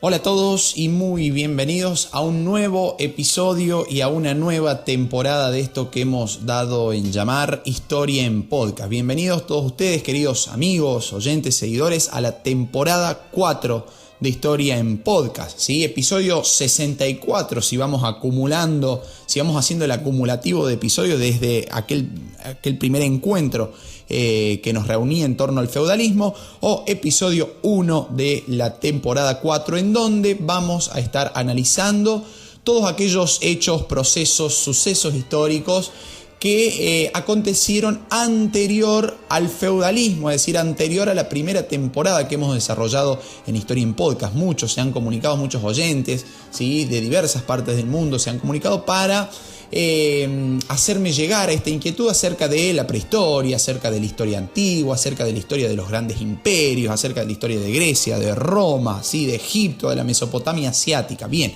Hola a todos y muy bienvenidos a un nuevo episodio y a una nueva temporada de esto que hemos dado en llamar Historia en Podcast. Bienvenidos todos ustedes, queridos amigos, oyentes, seguidores, a la temporada 4 de Historia en Podcast, ¿sí? Episodio 64, si vamos acumulando, si vamos haciendo el acumulativo de episodios desde aquel primer encuentro que nos reunía en torno al feudalismo, o episodio 1 de la temporada 4, en donde vamos a estar analizando todos aquellos hechos, procesos, sucesos históricos que acontecieron anterior al feudalismo, es decir, anterior a la primera temporada que hemos desarrollado en Historia en Podcast. Muchos se han comunicado, muchos oyentes, ¿sí?, de diversas partes del mundo se han comunicado para hacerme llegar a esta inquietud acerca de la prehistoria, acerca de la historia antigua, acerca de la historia de los grandes imperios, acerca de la historia de Grecia, de Roma, ¿sí?, de Egipto, de la Mesopotamia asiática. Bien,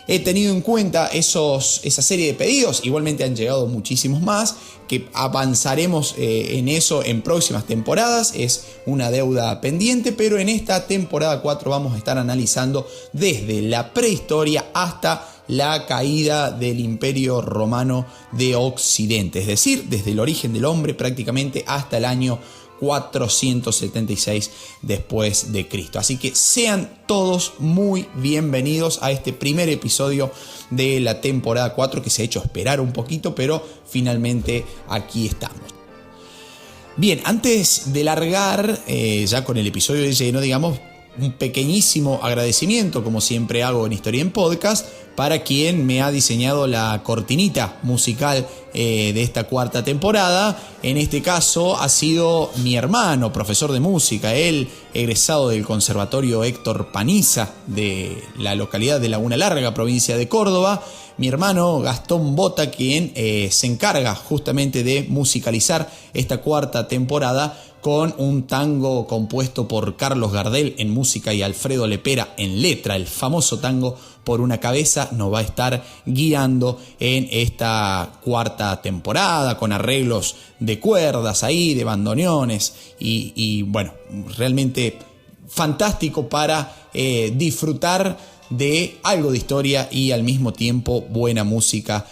he tenido en cuenta esa serie de pedidos. Igualmente han llegado muchísimos más, que avanzaremos en eso en próximas temporadas. Es una deuda pendiente, pero en esta temporada 4 vamos a estar analizando desde la prehistoria hasta la caída del Imperio Romano de Occidente, es decir, desde el origen del hombre prácticamente hasta el año 476 después de Cristo. Así que sean todos muy bienvenidos a este primer episodio de la temporada 4, que se ha hecho esperar un poquito, pero finalmente aquí estamos. Bien, antes de largar ya con el episodio de lleno, digamos, un pequeñísimo agradecimiento, como siempre hago en Historia en Podcast, para quien me ha diseñado la cortinita musical de esta cuarta temporada. En este caso ha sido mi hermano, profesor de música, él egresado del Conservatorio Héctor Paniza de la localidad de Laguna Larga, provincia de Córdoba. Mi hermano Gastón Bota, quien se encarga justamente de musicalizar esta cuarta temporada con un tango compuesto por Carlos Gardel en música y Alfredo Lepera en letra, el famoso tango Por una cabeza. Nos va a estar guiando en esta cuarta temporada con arreglos de cuerdas ahí, de bandoneones y bueno, realmente fantástico para disfrutar de algo de historia y al mismo tiempo buena música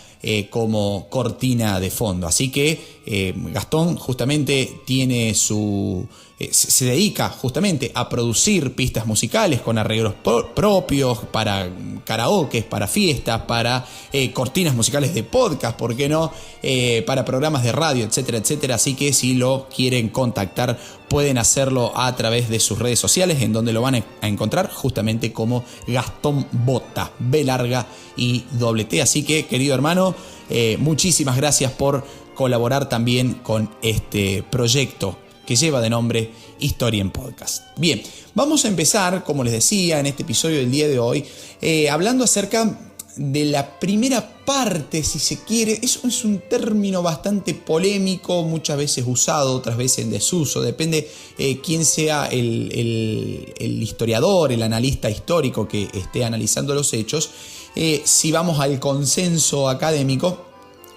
como cortina de fondo. Así que Gastón justamente tiene se dedica justamente a producir pistas musicales con arreglos propios para karaokes, para fiestas, para cortinas musicales de podcast, ¿por qué no? Para programas de radio, etcétera, etcétera. Así que si lo quieren contactar, pueden hacerlo a través de sus redes sociales, en donde lo van a encontrar justamente como Gastón Bota, B larga y doble T. Así que, querido hermano, muchísimas gracias por colaborar también con este proyecto que lleva de nombre Historia en Podcast. Bien, vamos a empezar, como les decía, en este episodio del día de hoy, hablando acerca de la primera parte, si se quiere. Eso es un término bastante polémico, muchas veces usado, otras veces en desuso, depende quién sea el historiador, el analista histórico que esté analizando los hechos. Si vamos al consenso académico,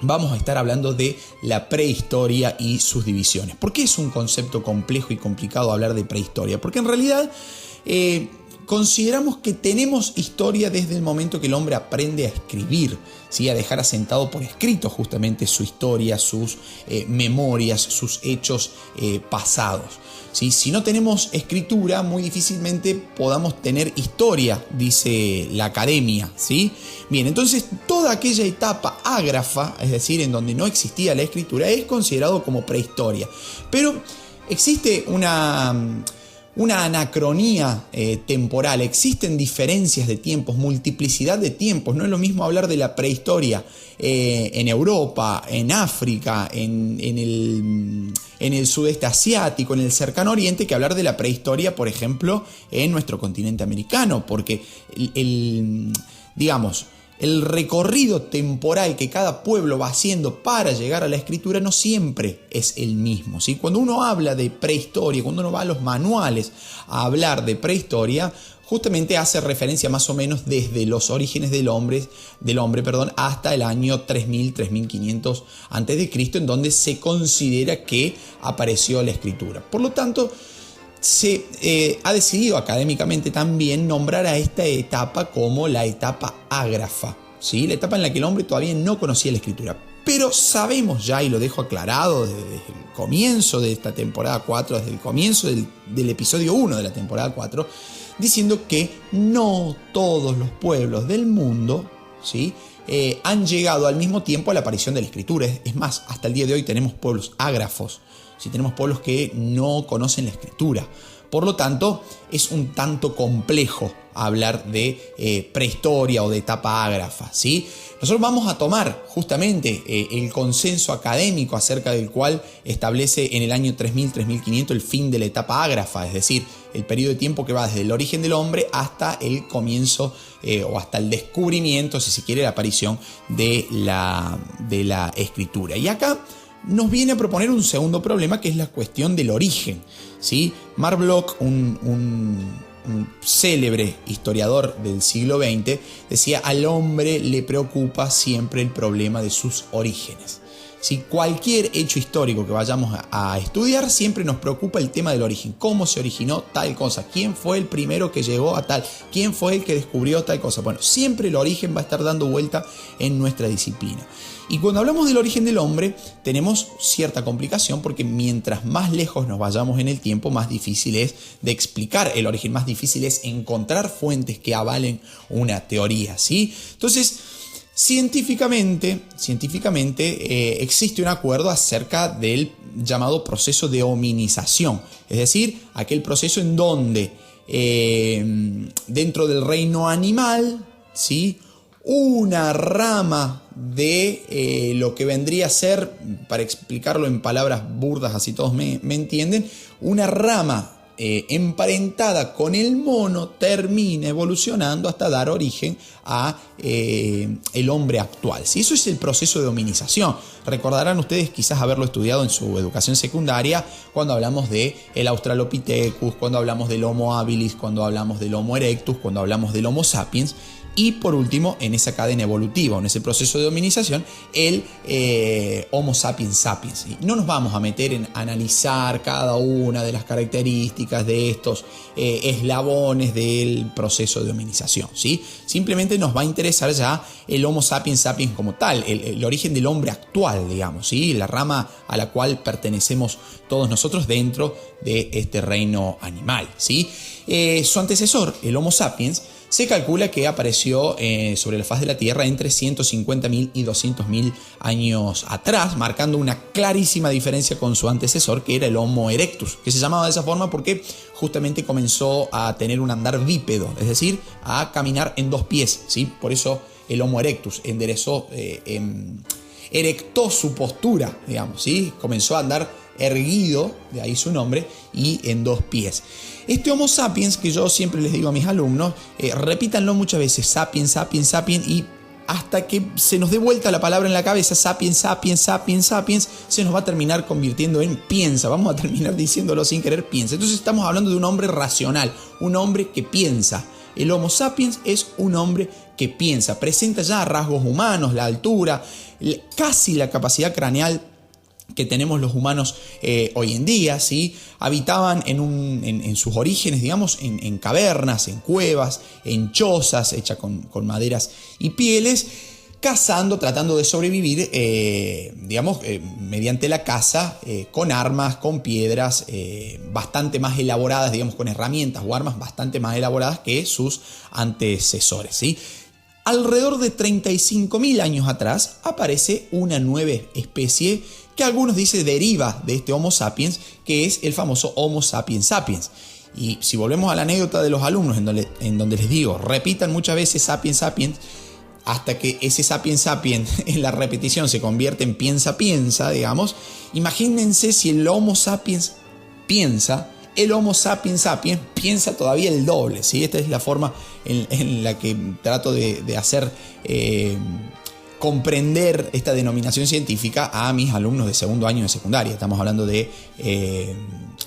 vamos a estar hablando de la prehistoria y sus divisiones. ¿Por qué es un concepto complejo y complicado hablar de prehistoria? Porque en realidad consideramos que tenemos historia desde el momento que el hombre aprende a escribir, ¿sí?, a dejar asentado por escrito justamente su historia, sus memorias, sus hechos pasados. ¿Sí? Si no tenemos escritura, muy difícilmente podamos tener historia, dice la academia, ¿sí? Bien, entonces toda aquella etapa ágrafa, es decir, en donde no existía la escritura, es considerado como prehistoria. Pero existe una anacronía temporal, existen diferencias de tiempos, multiplicidad de tiempos. No es lo mismo hablar de la prehistoria en Europa, en África, en el sudeste asiático, en el cercano oriente, que hablar de la prehistoria, por ejemplo, en nuestro continente americano, porque digamos, el recorrido temporal que cada pueblo va haciendo para llegar a la escritura no siempre es el mismo, ¿sí? Cuando uno habla de prehistoria, cuando uno va a los manuales a hablar de prehistoria, justamente hace referencia más o menos desde los orígenes del hombre, hasta el año 3000-3500 a.C., en donde se considera que apareció la escritura. Por lo tanto, se ha decidido académicamente también nombrar a esta etapa como la etapa ágrafa, ¿sí? La etapa en la que el hombre todavía no conocía la escritura. Pero sabemos ya, y lo dejo aclarado desde el comienzo de esta temporada 4, desde el comienzo del episodio 1 de la temporada 4, diciendo que no todos los pueblos del mundo, ¿sí?, han llegado al mismo tiempo a la aparición de la escritura. Es más, hasta el día de hoy tenemos pueblos ágrafos, ¿sí? Tenemos pueblos que no conocen la escritura. Por lo tanto, es un tanto complejo hablar de prehistoria o de etapa ágrafa, ¿sí? Nosotros vamos a tomar justamente el consenso académico acerca del cual establece en el año 3000-3500 el fin de la etapa ágrafa, es decir, el periodo de tiempo que va desde el origen del hombre hasta el comienzo o hasta el descubrimiento, si se quiere, la aparición de la escritura. Y acá nos viene a proponer un segundo problema, que es la cuestión del origen, ¿sí? Marc Bloch, un célebre historiador del siglo XX, decía: al hombre le preocupa siempre el problema de sus orígenes. Si cualquier hecho histórico que vayamos a estudiar, siempre nos preocupa el tema del origen. ¿Cómo se originó tal cosa? ¿Quién fue el primero que llegó a tal? ¿Quién fue el que descubrió tal cosa? Bueno, siempre el origen va a estar dando vuelta en nuestra disciplina. Y cuando hablamos del origen del hombre, tenemos cierta complicación, porque mientras más lejos nos vayamos en el tiempo, más difícil es de explicar el origen, más difícil es encontrar fuentes que avalen una teoría, ¿sí? Entonces, científicamente existe un acuerdo acerca del llamado proceso de hominización, es decir, aquel proceso en donde dentro del reino animal, ¿sí?, una rama de lo que vendría a ser, para explicarlo en palabras burdas, así todos me entienden, una rama emparentada con el mono termina evolucionando hasta dar origen a el hombre actual, ¿sí? Eso es el proceso de hominización. Recordarán ustedes quizás haberlo estudiado en su educación secundaria cuando hablamos de el Australopithecus, cuando hablamos del Homo habilis, cuando hablamos del Homo erectus, cuando hablamos del Homo sapiens. Y por último, en esa cadena evolutiva, en ese proceso de hominización, el Homo sapiens sapiens. No nos vamos a meter en analizar cada una de las características de estos eslabones del proceso de hominización, ¿sí? Simplemente nos va a interesar ya el Homo sapiens sapiens como tal, el origen del hombre actual, digamos, ¿sí? La rama a la cual pertenecemos todos nosotros dentro de este reino animal, ¿sí? Su antecesor, el Homo sapiens, se calcula que apareció sobre la faz de la Tierra entre 150.000 y 200.000 años atrás, marcando una clarísima diferencia con su antecesor, que era el Homo erectus, que se llamaba de esa forma porque justamente comenzó a tener un andar bípedo, es decir, a caminar en dos pies, ¿sí? Por eso el Homo erectus enderezó, erectó su postura, digamos, ¿sí? Comenzó a andar erguido, de ahí su nombre, y en dos pies. Este Homo sapiens, que yo siempre les digo a mis alumnos, repítanlo muchas veces: sapiens, sapiens, sapiens, y hasta que se nos dé vuelta la palabra en la cabeza, sapiens, sapiens, sapiens, sapiens, se nos va a terminar convirtiendo en piensa, vamos a terminar diciéndolo sin querer, piensa. Entonces estamos hablando de un hombre racional, un hombre que piensa. El Homo sapiens es un hombre que piensa, presenta ya rasgos humanos, la altura, casi la capacidad craneal que tenemos los humanos hoy en día, ¿sí? Habitaban en sus orígenes, digamos, en cavernas, en cuevas, en chozas hechas con maderas y pieles, cazando, tratando de sobrevivir, mediante la caza, con armas, con piedras bastante más elaboradas, digamos, con herramientas o armas bastante más elaboradas que sus antecesores, ¿sí? Alrededor de 35.000 años atrás aparece una nueva especie que algunos dicen deriva de este Homo sapiens, que es el famoso Homo sapiens sapiens. Y si volvemos a la anécdota de los alumnos, en donde les digo, repitan muchas veces sapiens sapiens, hasta que ese sapiens sapiens en la repetición se convierte en piensa piensa, digamos, imagínense si el Homo sapiens piensa, el Homo sapiens sapiens piensa todavía el doble, ¿sí? Esta es la forma en la que trato de hacer comprender esta denominación científica a mis alumnos de segundo año de secundaria. Estamos hablando de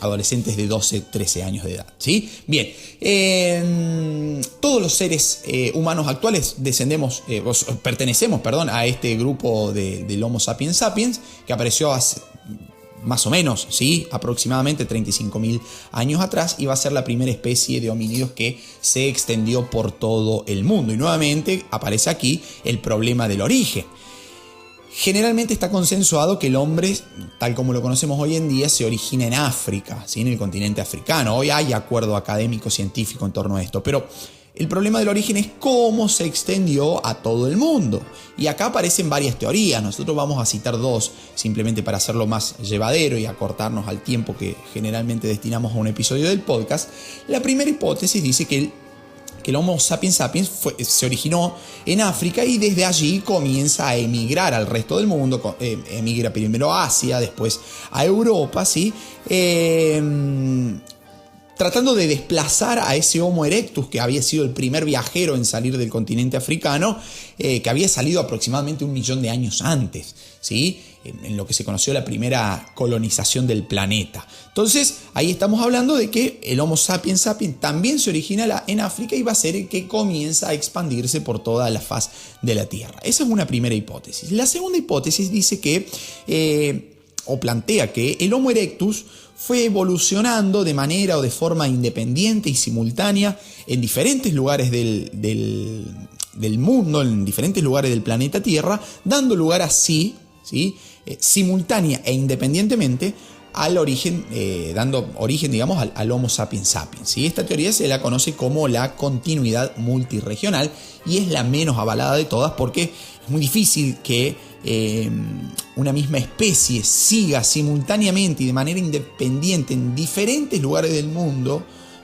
adolescentes de 12, 13 años de edad, ¿sí? Bien, todos los seres humanos actuales pertenecemos a este grupo del Homo sapiens sapiens, que apareció hace más o menos, ¿sí? Aproximadamente 35.000 años atrás, y va a ser la primera especie de homínidos que se extendió por todo el mundo. Y nuevamente aparece aquí el problema del origen. Generalmente está consensuado que el hombre, tal como lo conocemos hoy en día, se origina en África, ¿sí? En el continente africano. Hoy hay acuerdo académico científico en torno a esto, pero el problema del origen es cómo se extendió a todo el mundo. Y acá aparecen varias teorías. Nosotros vamos a citar dos, simplemente para hacerlo más llevadero y acortarnos al tiempo que generalmente destinamos a un episodio del podcast. La primera hipótesis dice que el Homo sapiens sapiens se originó en África y desde allí comienza a emigrar al resto del mundo. Emigra primero a Asia, después a Europa, ¿sí? Tratando de desplazar a ese Homo erectus, que había sido el primer viajero en salir del continente africano, que había salido aproximadamente 1 millón de años antes, ¿sí? En lo que se conoció la primera colonización del planeta. Entonces, ahí estamos hablando de que el Homo sapiens sapiens también se origina en África y va a ser el que comienza a expandirse por toda la faz de la Tierra. Esa es una primera hipótesis. La segunda hipótesis dice que, o plantea que el Homo erectus fue evolucionando de manera o de forma independiente y simultánea en diferentes lugares del mundo, en diferentes lugares del planeta Tierra, dando lugar así, ¿sí? Simultánea e independientemente al origen, dando origen, digamos, al Homo sapiens sapiens, ¿sí? Esta teoría se la conoce como la continuidad multirregional y es la menos avalada de todas porque es muy difícil que una misma especie siga simultáneamente y de manera independiente en diferentes lugares del mundo,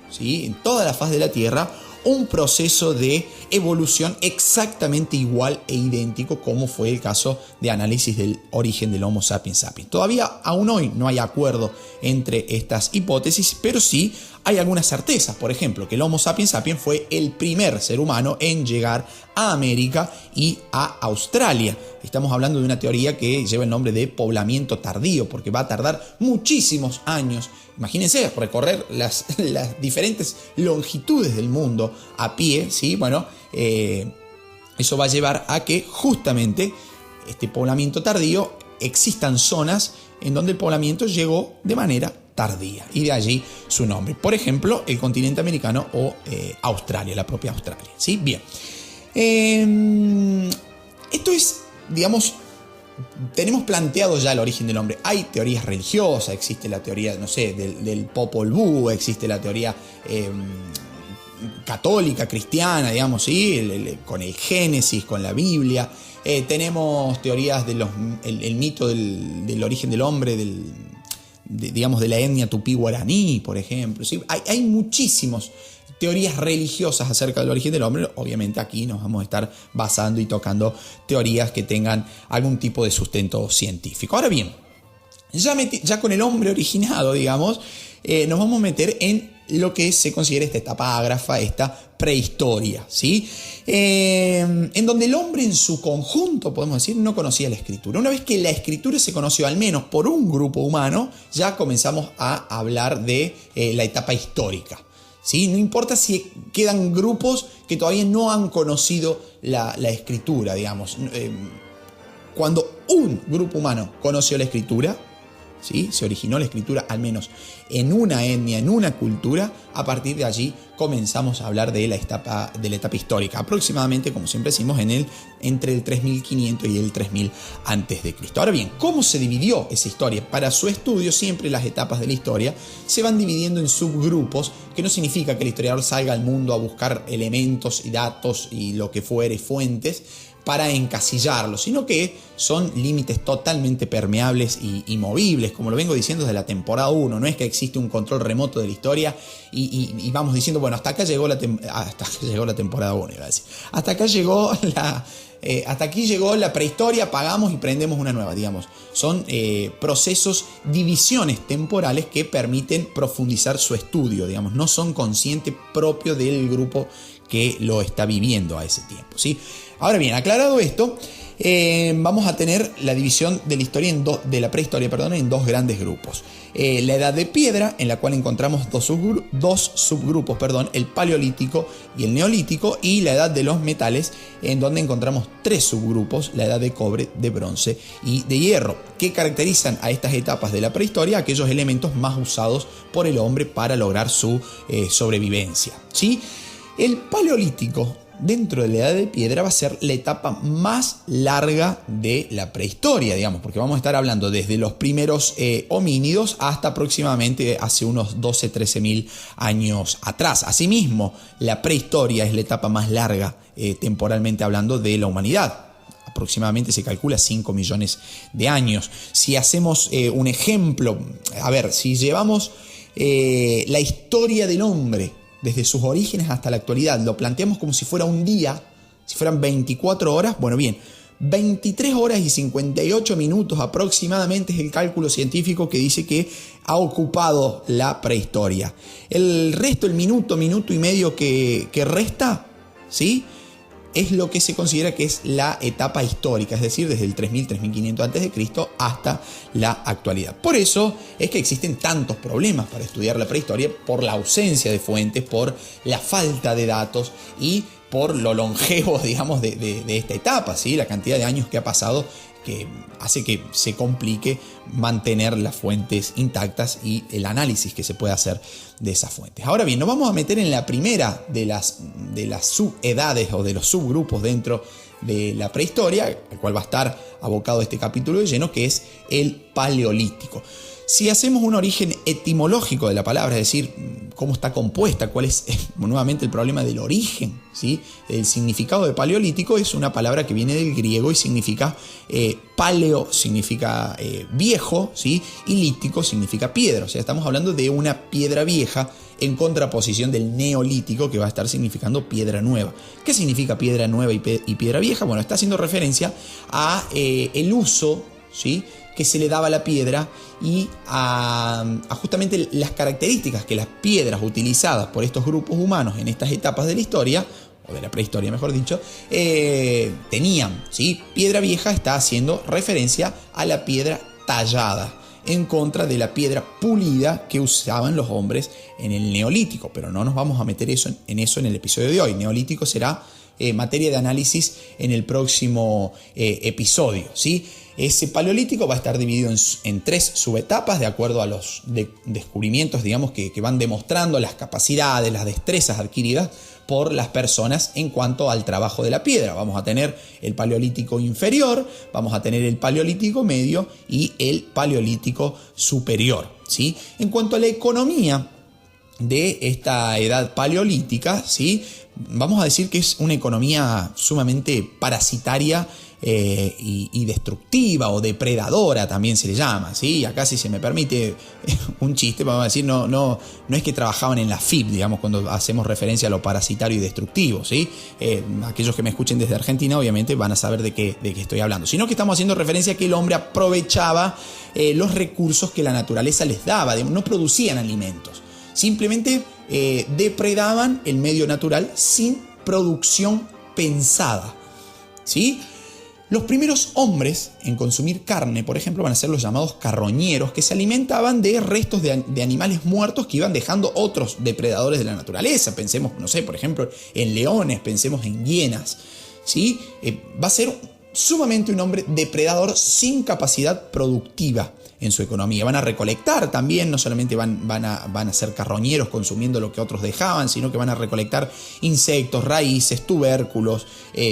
¿sí? En toda la faz de la Tierra, un proceso de evolución exactamente igual e idéntico como fue el caso de análisis del origen del Homo sapiens sapiens. Todavía aún hoy no hay acuerdo entre estas hipótesis, pero sí hay algunas certezas. Por ejemplo, que el Homo sapiens sapiens fue el primer ser humano en llegar a América y a Australia. Estamos hablando de una teoría que lleva el nombre de poblamiento tardío, porque va a tardar muchísimos años. Imagínense recorrer las diferentes longitudes del mundo a pie, ¿sí? Bueno, eso va a llevar a que justamente este poblamiento tardío existan zonas en donde el poblamiento llegó de manera tardía y de allí su nombre. Por ejemplo, el continente americano o Australia, la propia Australia, ¿sí? Bien. Esto es, digamos, tenemos planteado ya el origen del hombre. Hay teorías religiosas, existe la teoría, no sé, del Popol Vuh, existe la teoría católica, cristiana, digamos, ¿sí? Con el Génesis, con la Biblia. Tenemos teorías el mito del origen del hombre, digamos, de la etnia tupí guaraní, por ejemplo, ¿sí? Hay muchísimas teorías religiosas acerca del origen del hombre. Obviamente aquí nos vamos a estar basando y tocando teorías que tengan algún tipo de sustento científico. Ahora bien, ya con el hombre originado, digamos, nos vamos a meter en lo que se considera esta etapa ágrafa, esta prehistoria, ¿sí? En donde el hombre en su conjunto, podemos decir, no conocía la escritura. Una vez que la escritura se conoció al menos por un grupo humano, ya comenzamos a hablar de la etapa histórica, ¿sí? No importa si quedan grupos que todavía no han conocido la escritura, digamos. Cuando un grupo humano conoció la escritura, ¿sí? Se originó la escritura al menos en una etnia, en una cultura. A partir de allí comenzamos a hablar de la etapa histórica, aproximadamente, como siempre decimos, entre el 3500 y el 3000 a.C. Ahora bien, ¿cómo se dividió esa historia? Para su estudio, siempre las etapas de la historia se van dividiendo en subgrupos, que no significa que el historiador salga al mundo a buscar elementos y datos y lo que fuere, fuentes, para encasillarlo, sino que son límites totalmente permeables y movibles, como lo vengo diciendo desde la temporada 1. No es que existe un control remoto de la historia y vamos diciendo, bueno, hasta acá llegó la temporada 1, iba a decir. Hasta aquí llegó la prehistoria, apagamos y prendemos una nueva, digamos. Son procesos, divisiones temporales que permiten profundizar su estudio, digamos. No son conscientes propios del grupo que lo está viviendo a ese tiempo, ¿sí? Ahora bien, aclarado esto, vamos a tener la división de la historia de la prehistoria, en dos grandes grupos. La edad de piedra, en la cual encontramos dos subgrupos, el paleolítico y el neolítico, y la edad de los metales, en donde encontramos tres subgrupos, la edad de cobre, de bronce y de hierro, que caracterizan a estas etapas de la prehistoria, aquellos elementos más usados por el hombre para lograr su sobrevivencia, ¿sí? El paleolítico, dentro de la edad de piedra, va a ser la etapa más larga de la prehistoria, digamos, porque vamos a estar hablando desde los primeros homínidos hasta aproximadamente hace unos 12-13 mil años atrás. Asimismo, la prehistoria es la etapa más larga, temporalmente hablando, de la humanidad. Aproximadamente se calcula 5 millones de años. Si hacemos un ejemplo, si llevamos la historia del hombre desde sus orígenes hasta la actualidad, lo planteamos como si fuera un día, si fueran 24 horas, 23 horas y 58 minutos aproximadamente es el cálculo científico que dice que ha ocupado la prehistoria. El resto, el minuto y medio que resta, ¿sí?, es lo que se considera que es la etapa histórica, es decir, desde el 3000-3500 a.C. hasta la actualidad. Por eso es que existen tantos problemas para estudiar la prehistoria, por la ausencia de fuentes, por la falta de datos y por lo longevo, digamos, de esta etapa, ¿sí? La cantidad de años que ha pasado, que hace que se complique mantener las fuentes intactas y el análisis que se puede hacer de esas fuentes. Ahora bien, nos vamos a meter en la primera de las subedades o de los subgrupos dentro de la prehistoria, el cual va a estar abocado este capítulo de lleno, que es el paleolítico. Si hacemos un origen etimológico de la palabra, es decir, cómo está compuesta, cuál es nuevamente el problema del origen, ¿sí? El significado de paleolítico es una palabra que viene del griego y significa paleo, significa viejo, ¿sí? Y lítico significa piedra. O sea, estamos hablando de una piedra vieja en contraposición del neolítico, que va a estar significando piedra nueva. ¿Qué significa piedra nueva y piedra vieja? Bueno, está haciendo referencia a el uso, ¿sí?, que se le daba a la piedra y a justamente las características que las piedras utilizadas por estos grupos humanos en estas etapas de la historia, o de la prehistoria mejor dicho, tenían, ¿sí? Piedra vieja está haciendo referencia a la piedra tallada, en contra de la piedra pulida que usaban los hombres en el neolítico, pero no nos vamos a meter en eso en el episodio de hoy. Neolítico será materia de análisis en el próximo episodio, ¿sí? Ese paleolítico va a estar dividido en tres subetapas de acuerdo a los descubrimientos, digamos, que van demostrando las capacidades, las destrezas adquiridas por las personas en cuanto al trabajo de la piedra. Vamos a tener el paleolítico inferior, vamos a tener el paleolítico medio y el paleolítico superior, ¿sí? En cuanto a la economía de esta edad paleolítica, ¿sí?, vamos a decir que es una economía sumamente parasitaria y destructiva o depredadora también se le llama, ¿sí? Acá, si se me permite un chiste, vamos a decir, no es que trabajaban en la FIP, digamos, cuando hacemos referencia a lo parasitario y destructivo, ¿sí? Aquellos que me escuchen desde Argentina obviamente van a saber de qué estoy hablando, sino que estamos haciendo referencia a que el hombre aprovechaba los recursos que la naturaleza les daba, no producían alimentos, simplemente depredaban el medio natural sin producción pensada, ¿sí? Los primeros hombres en consumir carne, por ejemplo, van a ser los llamados carroñeros, que se alimentaban de restos de animales muertos que iban dejando otros depredadores de la naturaleza. Pensemos, no sé, por ejemplo, en leones, pensemos en hienas, ¿sí? Va a ser sumamente un hombre depredador sin capacidad productiva en su economía. Van a recolectar también, no solamente van a ser carroñeros consumiendo lo que otros dejaban, sino que van a recolectar insectos, raíces, tubérculos,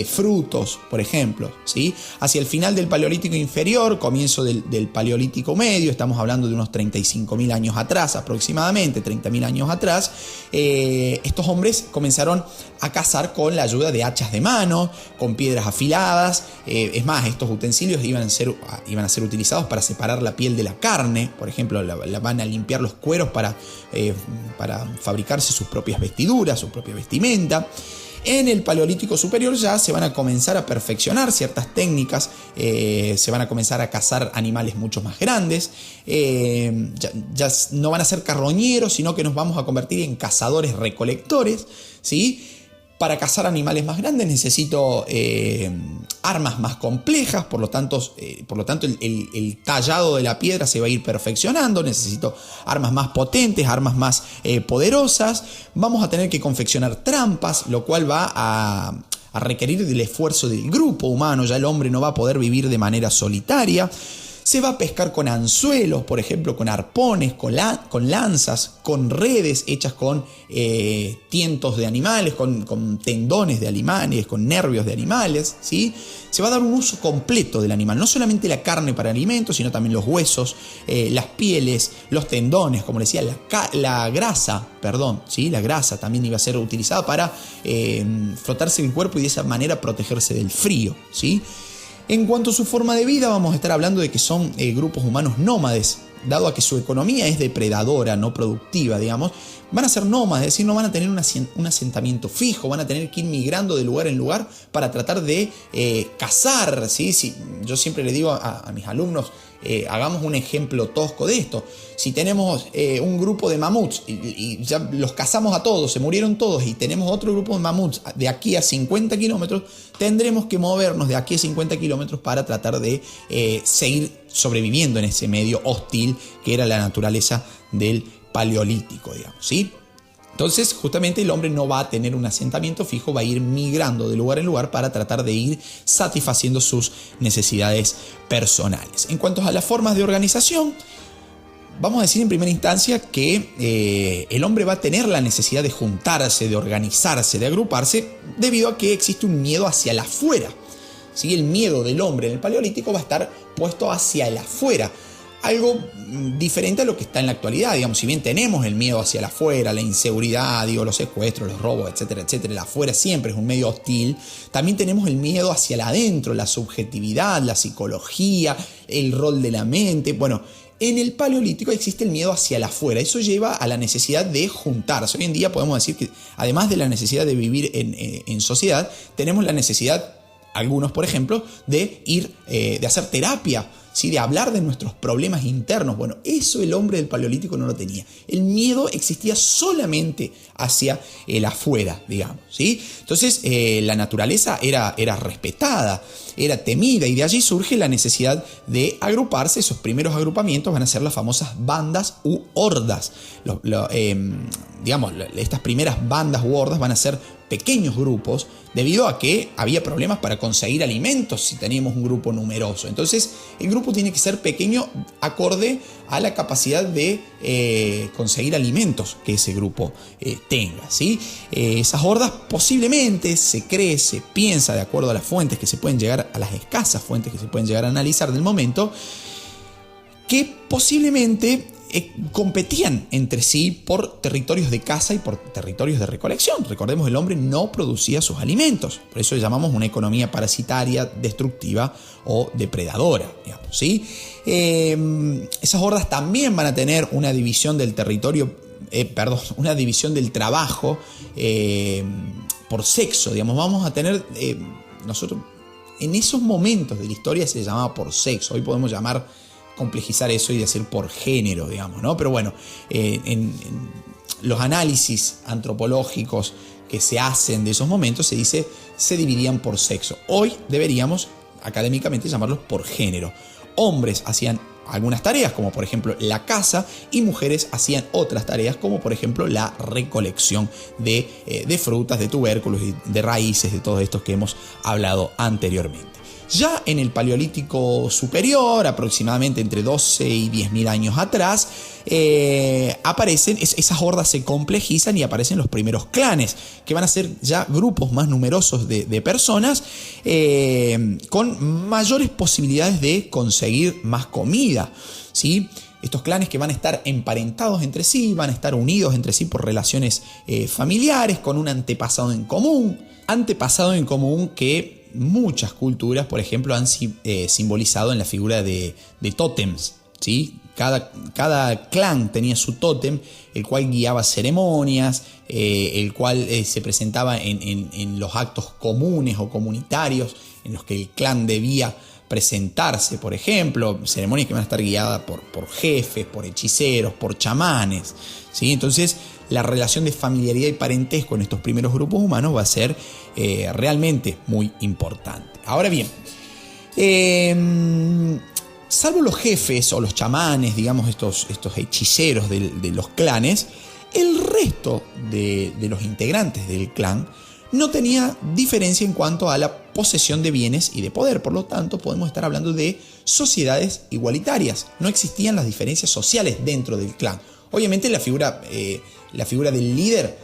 frutos, por ejemplo, ¿sí? Hacia el final del Paleolítico inferior, comienzo del Paleolítico medio, estamos hablando de unos 35.000 años atrás aproximadamente, 30.000 años atrás, estos hombres comenzaron a cazar con la ayuda de hachas de mano, con piedras afiladas. Es más, estos utensilios iban a ser utilizados para separar la piel de la carne, por ejemplo, la van a limpiar los cueros para fabricarse sus propias vestiduras, su propia vestimenta. En el Paleolítico superior ya se van a comenzar a perfeccionar ciertas técnicas, se van a comenzar a cazar animales mucho más grandes, ya no van a ser carroñeros, sino que nos vamos a convertir en cazadores recolectores, ¿sí? Para cazar animales más grandes necesito armas más complejas, por lo tanto el tallado de la piedra se va a ir perfeccionando, necesito armas más potentes, armas más poderosas, vamos a tener que confeccionar trampas, lo cual va a requerir del esfuerzo del grupo humano, ya el hombre no va a poder vivir de manera solitaria. Se va a pescar con anzuelos, por ejemplo, con arpones, con lanzas, con redes hechas con tientos de animales, con tendones de animales, con nervios de animales, ¿sí? Se va a dar un uso completo del animal, no solamente la carne para alimentos, sino también los huesos, las pieles, los tendones, como decía, la grasa, ¿sí? La grasa también iba a ser utilizada para frotarse el cuerpo y de esa manera protegerse del frío, ¿sí? En cuanto a su forma de vida, vamos a estar hablando de que son grupos humanos nómades, dado a que su economía es depredadora, no productiva, digamos. Van a ser nómades, es decir, no van a tener un asentamiento fijo, van a tener que ir migrando de lugar en lugar para tratar de cazar, ¿sí? Yo siempre le digo a mis alumnos, hagamos un ejemplo tosco de esto. Si tenemos un grupo de mamuts y ya los cazamos a todos, se murieron todos, y tenemos otro grupo de mamuts de aquí a 50 kilómetros, tendremos que movernos de aquí a 50 kilómetros para tratar de seguir sobreviviendo en ese medio hostil que era la naturaleza del Paleolítico, digamos, ¿sí? Entonces, justamente el hombre no va a tener un asentamiento fijo, va a ir migrando de lugar en lugar para tratar de ir satisfaciendo sus necesidades personales. En cuanto a las formas de organización, vamos a decir en primera instancia que el hombre va a tener la necesidad de juntarse, de organizarse, de agruparse, debido a que existe un miedo hacia el afuera, ¿sí? El miedo del hombre en el Paleolítico va a estar puesto hacia el afuera. Algo diferente a lo que está en la actualidad, digamos, si bien tenemos el miedo hacia el afuera, la inseguridad, los secuestros, los robos, etcétera, etcétera, el afuera siempre es un medio hostil, también tenemos el miedo hacia el adentro, la subjetividad, la psicología, el rol de la mente. Bueno, en el Paleolítico existe el miedo hacia el afuera, eso lleva a la necesidad de juntarse. Hoy en día podemos decir que además de la necesidad de vivir en sociedad, tenemos la necesidad, algunos por ejemplo, de ir, de hacer terapia, ¿sí? De hablar de nuestros problemas internos. Bueno, eso el hombre del Paleolítico no lo tenía. El miedo existía solamente hacia el afuera, digamos, ¿sí? Entonces la naturaleza era respetada, era temida, y de allí surge la necesidad de agruparse. Esos primeros agrupamientos van a ser las famosas bandas u hordas. Digamos, estas primeras bandas u hordas van a ser pequeños grupos, debido a que había problemas para conseguir alimentos si teníamos un grupo numeroso. Entonces el grupo tiene que ser pequeño acorde a la capacidad de conseguir alimentos que ese grupo tenga, ¿sí? Esas hordas posiblemente se cree, se piensa, de acuerdo a las fuentes que se pueden llegar, a las escasas fuentes que se pueden llegar a analizar del momento, que posiblemente competían entre sí por territorios de caza y por territorios de recolección. Recordemos, el hombre no producía sus alimentos, por eso le llamamos una economía parasitaria, destructiva o depredadora, digamos, ¿sí? Esas hordas también van a tener una división del territorio, una división del trabajo por sexo, digamos. Vamos a tener, nosotros en esos momentos de la historia se llamaba por sexo, hoy podemos complejizar eso y decir por género, digamos, ¿no? Pero bueno, en los análisis antropológicos que se hacen de esos momentos se dividían por sexo. Hoy deberíamos académicamente llamarlos por género. Hombres hacían algunas tareas, como por ejemplo la caza, y mujeres hacían otras tareas, como por ejemplo la recolección de frutas, de tubérculos, de raíces, de todos estos que hemos hablado anteriormente. Ya en el Paleolítico superior, aproximadamente entre 12 y 10.000 años atrás, aparecen, esas hordas se complejizan y aparecen los primeros clanes, que van a ser ya grupos más numerosos de personas, con mayores posibilidades de conseguir más comida, ¿sí? Estos clanes que van a estar emparentados entre sí, van a estar unidos entre sí por relaciones familiares, con un antepasado en común que muchas culturas, por ejemplo, han simbolizado en la figura de tótems, ¿sí? Cada clan tenía su tótem, el cual guiaba ceremonias, el cual se presentaba en los actos comunes o comunitarios en los que el clan debía presentarse, por ejemplo, ceremonias que van a estar guiadas por jefes, por hechiceros, por chamanes, ¿sí? Entonces la relación de familiaridad y parentesco en estos primeros grupos humanos va a ser realmente muy importante. Ahora bien, salvo los jefes o los chamanes, digamos estos hechiceros de los clanes, el resto de los integrantes del clan no tenía diferencia en cuanto a la posesión de bienes y de poder. Por lo tanto, podemos estar hablando de sociedades igualitarias. No existían las diferencias sociales dentro del clan. Obviamente la figura del líder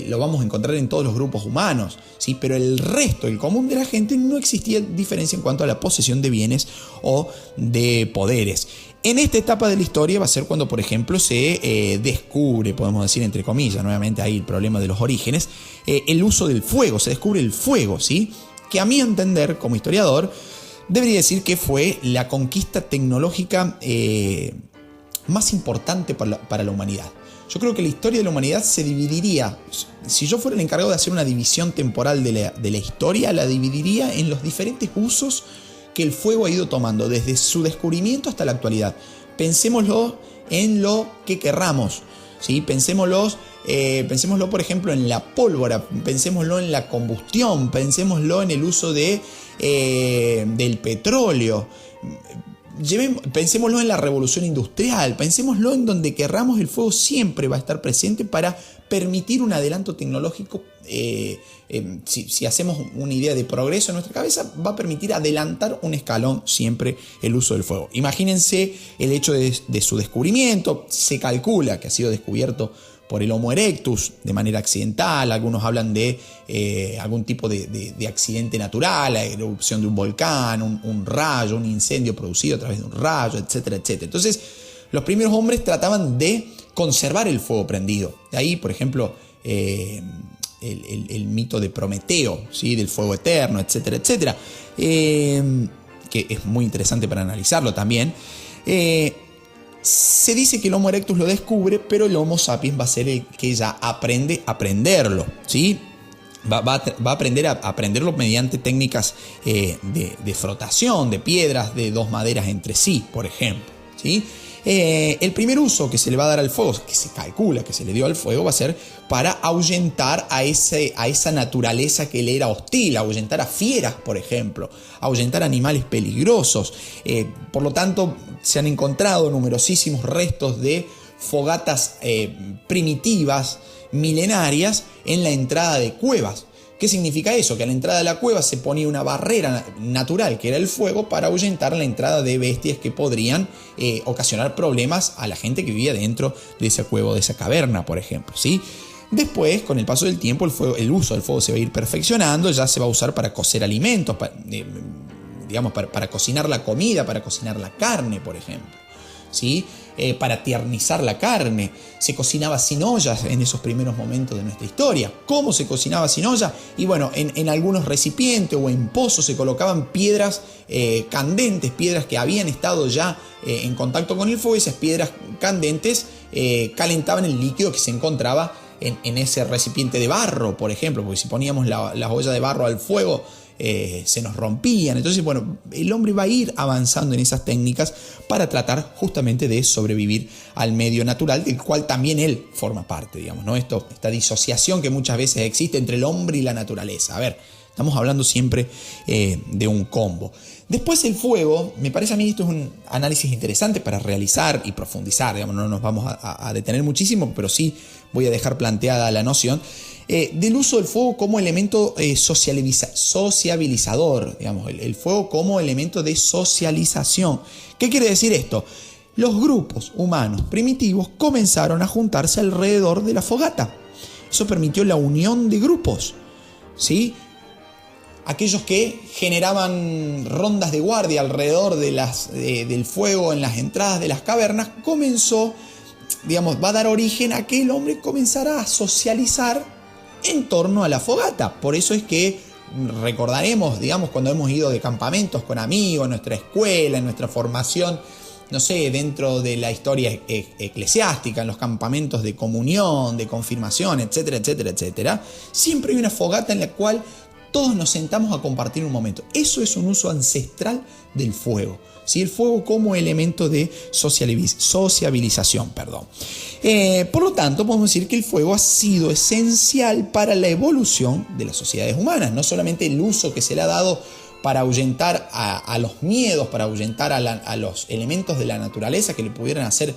lo vamos a encontrar en todos los grupos humanos, ¿sí? Pero el resto, el común de la gente, no existía diferencia en cuanto a la posesión de bienes o de poderes. En esta etapa de la historia va a ser cuando, por ejemplo, se descubre, podemos decir entre comillas, nuevamente ahí el problema de los orígenes, el uso del fuego. Se descubre el fuego, ¿sí? Que a mi entender, como historiador, debería decir que fue la conquista tecnológica más importante para la humanidad. Yo creo que la historia de la humanidad se dividiría, si yo fuera el encargado de hacer una división temporal de la historia, la dividiría en los diferentes usos que el fuego ha ido tomando desde su descubrimiento hasta la actualidad. Pensémoslo en lo que querramos, ¿sí? Pensémoslo, por ejemplo, en la pólvora, pensémoslo en la combustión, pensémoslo en el uso del petróleo. Pensémoslo en la revolución industrial, pensémoslo en donde querramos, el fuego siempre va a estar presente para permitir un adelanto tecnológico. Si hacemos una idea de progreso en nuestra cabeza, va a permitir adelantar un escalón siempre el uso del fuego. Imagínense el hecho de su descubrimiento. Se calcula que ha sido descubierto por el Homo erectus de manera accidental. Algunos hablan de algún tipo de accidente natural, la erupción de un volcán, un rayo, un incendio producido a través de un rayo, etcétera, etcétera. Entonces, los primeros hombres trataban de conservar el fuego prendido. De ahí, por ejemplo, el mito de Prometeo, ¿sí? Del fuego eterno, etcétera, etcétera. Que es muy interesante para analizarlo también. Se dice que el Homo erectus lo descubre, pero el Homo sapiens va a ser el que ya aprende a aprenderlo, ¿sí? Va a aprender a aprenderlo mediante técnicas de frotación, de piedras, de dos maderas entre sí, por ejemplo, ¿sí? El primer uso que se le va a dar al fuego, que se calcula que se le dio al fuego, va a ser para ahuyentar a esa naturaleza que le era hostil, ahuyentar a fieras, por ejemplo, ahuyentar a animales peligrosos. Por lo tanto, se han encontrado numerosísimos restos de fogatas primitivas, milenarias, en la entrada de cuevas. ¿Qué significa eso? Que a la entrada de la cueva se ponía una barrera natural, que era el fuego, para ahuyentar la entrada de bestias que podrían ocasionar problemas a la gente que vivía dentro de esa cueva o de esa caverna, por ejemplo, ¿sí? Después, con el paso del tiempo, el uso del fuego se va a ir perfeccionando. Ya se va a usar para cocer alimentos, para cocinar la comida, para cocinar la carne, por ejemplo, ¿sí? Para tiernizar la carne. Se cocinaba sin ollas en esos primeros momentos de nuestra historia. ¿Cómo se cocinaba sin olla? Y bueno, en algunos recipientes o en pozos se colocaban piedras candentes, piedras que habían estado ya en contacto con el fuego. Esas piedras candentes calentaban el líquido que se encontraba en ese recipiente de barro, por ejemplo, porque si poníamos la olla de barro al fuego, se nos rompían. Entonces, bueno, el hombre va a ir avanzando en esas técnicas para tratar justamente de sobrevivir al medio natural, del cual también él forma parte, digamos, ¿no? Esta disociación que muchas veces existe entre el hombre y la naturaleza. A ver, estamos hablando siempre de un combo. Después el fuego, me parece a mí esto es un análisis interesante para realizar y profundizar, digamos, no nos vamos a detener muchísimo, pero sí voy a dejar planteada la noción del uso del fuego como elemento sociabilizador, digamos, el fuego como elemento de socialización. ¿Qué quiere decir esto? Los grupos humanos primitivos comenzaron a juntarse alrededor de la fogata. Eso permitió la unión de grupos, ¿sí? Aquellos que generaban rondas de guardia alrededor del fuego en las entradas de las cavernas, va a dar origen a que el hombre comenzara a socializar en torno a la fogata. Por eso es que recordaremos, digamos, cuando hemos ido de campamentos con amigos, en nuestra escuela, en nuestra formación, no sé, dentro de la historia eclesiástica, en los campamentos de comunión, de confirmación, etcétera, etcétera, etcétera, siempre hay una fogata en la cual todos nos sentamos a compartir un momento. Eso es un uso ancestral del fuego, ¿sí? El fuego como elemento de sociabilización. Por lo tanto, podemos decir que el fuego ha sido esencial para la evolución de las sociedades humanas. No solamente el uso que se le ha dado para ahuyentar a los miedos, para ahuyentar a los elementos de la naturaleza que le pudieran hacer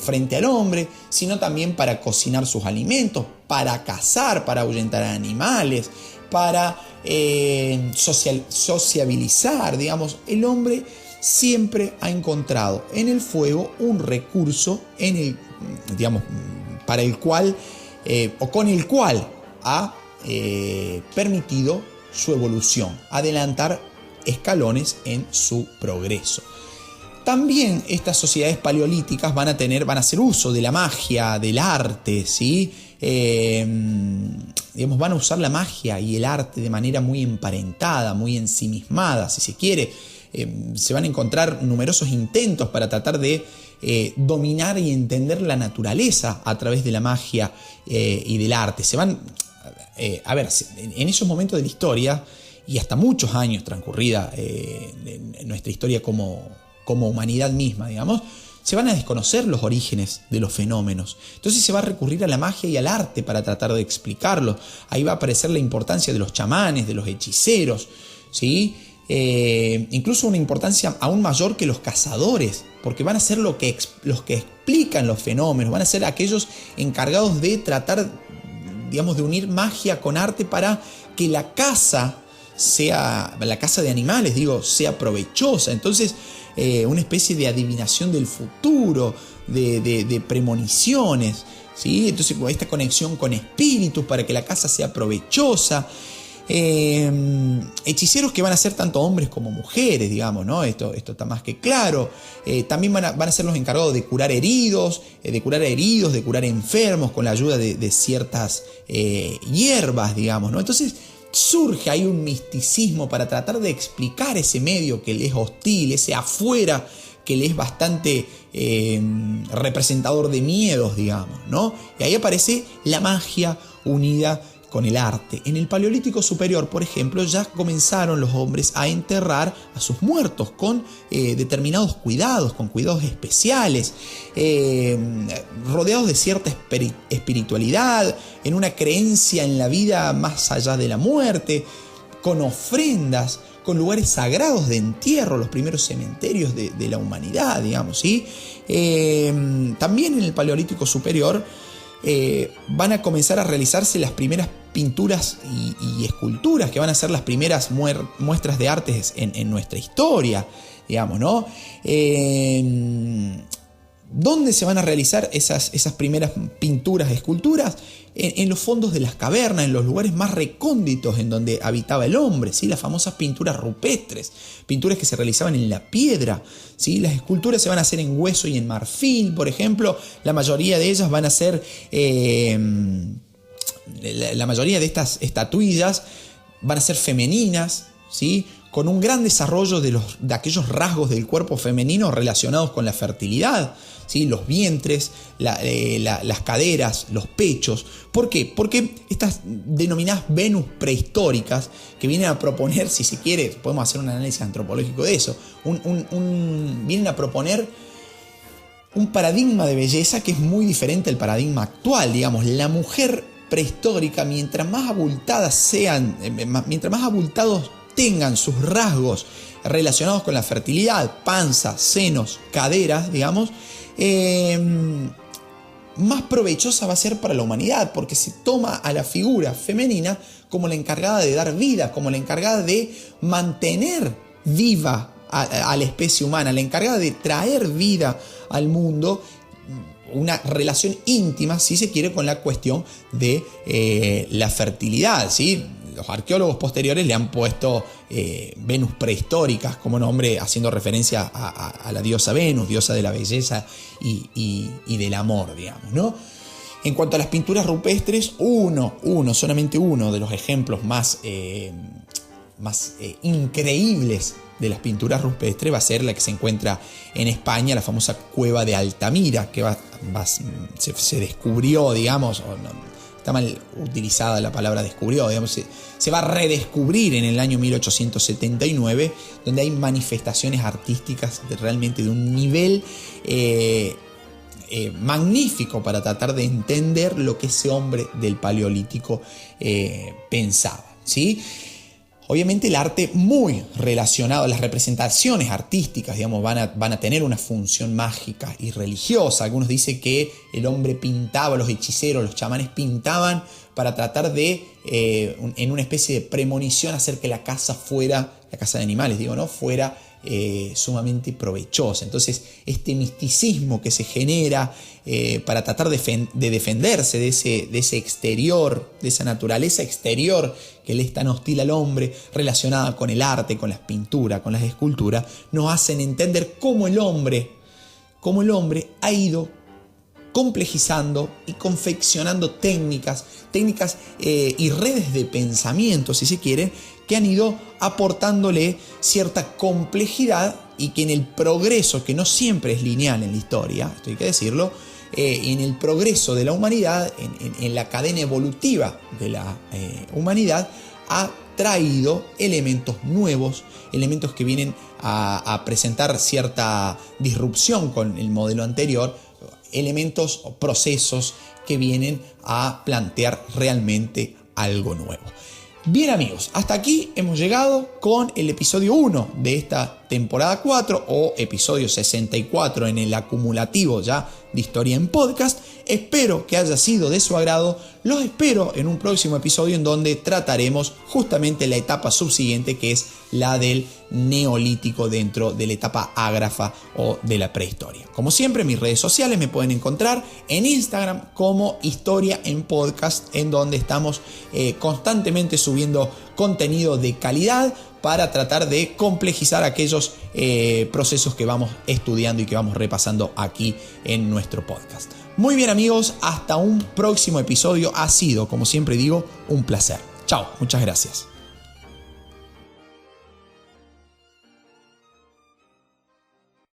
frente al hombre, sino también para cocinar sus alimentos, para cazar, para ahuyentar a animales, para sociabilizar, digamos. El hombre siempre ha encontrado en el fuego un recurso para el cual o con el cual ha permitido su evolución, adelantar escalones en su progreso. También estas sociedades paleolíticas van a hacer uso de la magia, del arte, ¿sí? Van a usar la magia y el arte de manera muy emparentada, muy ensimismada, si se quiere. Se van a encontrar numerosos intentos para tratar de dominar y entender la naturaleza a través de la magia y del arte. En esos momentos de la historia, y hasta muchos años transcurrida en nuestra historia como humanidad misma, digamos, se van a desconocer los orígenes de los fenómenos. Entonces se va a recurrir a la magia y al arte para tratar de explicarlo. Ahí va a aparecer la importancia de los chamanes, de los hechiceros, ¿sí? Incluso una importancia aún mayor que los cazadores, porque van a ser los que explican los fenómenos, van a ser aquellos encargados de tratar, digamos, de unir magia con arte para que la caza de animales, sea provechosa. Entonces, una especie de adivinación del futuro, de premoniciones, ¿sí? Entonces, esta conexión con espíritus para que la caza sea provechosa. Hechiceros que van a ser tanto hombres como mujeres, digamos, ¿no? Esto está más que claro. También van a ser los encargados de curar heridos, de curar enfermos con la ayuda de ciertas hierbas, digamos, ¿no? Entonces surge ahí un misticismo para tratar de explicar ese medio que le es hostil, ese afuera que le es bastante representador de miedos, digamos, ¿no? Y ahí aparece la magia unida con el arte. En el Paleolítico Superior, por ejemplo, ya comenzaron los hombres a enterrar a sus muertos con determinados cuidados, con cuidados especiales, rodeados de cierta espiritualidad, en una creencia en la vida más allá de la muerte, con ofrendas, con lugares sagrados de entierro, los primeros cementerios de la humanidad, digamos, ¿sí? También en el Paleolítico Superior van a comenzar a realizarse las primeras pinturas y esculturas que van a ser las primeras muestras de artes en nuestra historia, digamos, ¿no? ¿Dónde se van a realizar esas primeras pinturas, esculturas? En los fondos de las cavernas, en los lugares más recónditos en donde habitaba el hombre, ¿sí? Las famosas pinturas rupestres, pinturas que se realizaban en la piedra, ¿sí? Las esculturas se van a hacer en hueso y en marfil, por ejemplo. La mayoría de ellas van a ser, la mayoría de estas estatuillas van a ser femeninas, ¿sí? Con un gran desarrollo de aquellos rasgos del cuerpo femenino relacionados con la fertilidad, ¿sí? Los vientres, las caderas, los pechos. ¿Por qué? Porque estas denominadas Venus prehistóricas, que vienen a proponer, si se quiere, podemos hacer un análisis antropológico de eso, vienen a proponer un paradigma de belleza que es muy diferente al paradigma actual. Digamos, la mujer prehistórica, mientras más abultados tengan sus rasgos relacionados con la fertilidad, panza, senos, caderas, digamos, más provechosa va a ser para la humanidad, porque se toma a la figura femenina como la encargada de dar vida, como la encargada de mantener viva a la especie humana, la encargada de traer vida al mundo, una relación íntima, si se quiere, con la cuestión de la fertilidad, ¿sí? Los arqueólogos posteriores le han puesto Venus prehistóricas como nombre, haciendo referencia a la diosa Venus, diosa de la belleza y del amor, digamos, ¿no? En cuanto a las pinturas rupestres, solamente uno de los ejemplos más increíbles de las pinturas rupestres va a ser la que se encuentra en España, la famosa cueva de Altamira, que se descubrió, digamos, está mal utilizada la palabra descubrió, digamos, se va a redescubrir en el año 1879, donde hay manifestaciones artísticas realmente de un nivel magnífico para tratar de entender lo que ese hombre del Paleolítico pensaba, ¿sí? Obviamente el arte muy relacionado, las representaciones artísticas, digamos, van a tener una función mágica y religiosa. Algunos dicen que el hombre pintaba, los hechiceros, los chamanes pintaban para tratar de, en una especie de premonición, hacer que la caza de animales, fuera sumamente provechosa. Entonces, este misticismo que se genera para tratar de defenderse de ese exterior, de esa naturaleza exterior que le es tan hostil al hombre, relacionada con el arte, con las pinturas, con las esculturas, nos hacen entender cómo el hombre ha ido complejizando y confeccionando técnicas y redes de pensamiento, si se quiere, que han ido aportándole cierta complejidad y que en el progreso, que no siempre es lineal en la historia, esto hay que decirlo, en el progreso de la humanidad, en la cadena evolutiva de la humanidad, ha traído elementos nuevos, elementos que vienen a presentar cierta disrupción con el modelo anterior, elementos o procesos que vienen a plantear realmente algo nuevo. Bien amigos, hasta aquí hemos llegado con el episodio 1 de esta temporada 4 o episodio 64 en el acumulativo ya de Historia en Podcast. Espero que haya sido de su agrado. Los espero en un próximo episodio en donde trataremos justamente la etapa subsiguiente, que es la del Neolítico dentro de la etapa ágrafa o de la prehistoria. Como siempre, mis redes sociales me pueden encontrar en Instagram como Historia en Podcast, en donde estamos constantemente subiendo contenido de calidad para tratar de complejizar aquellos procesos que vamos estudiando y que vamos repasando aquí en nuestro podcast. Muy bien amigos, hasta un próximo episodio. Ha sido, como siempre digo, un placer. Chao, muchas gracias.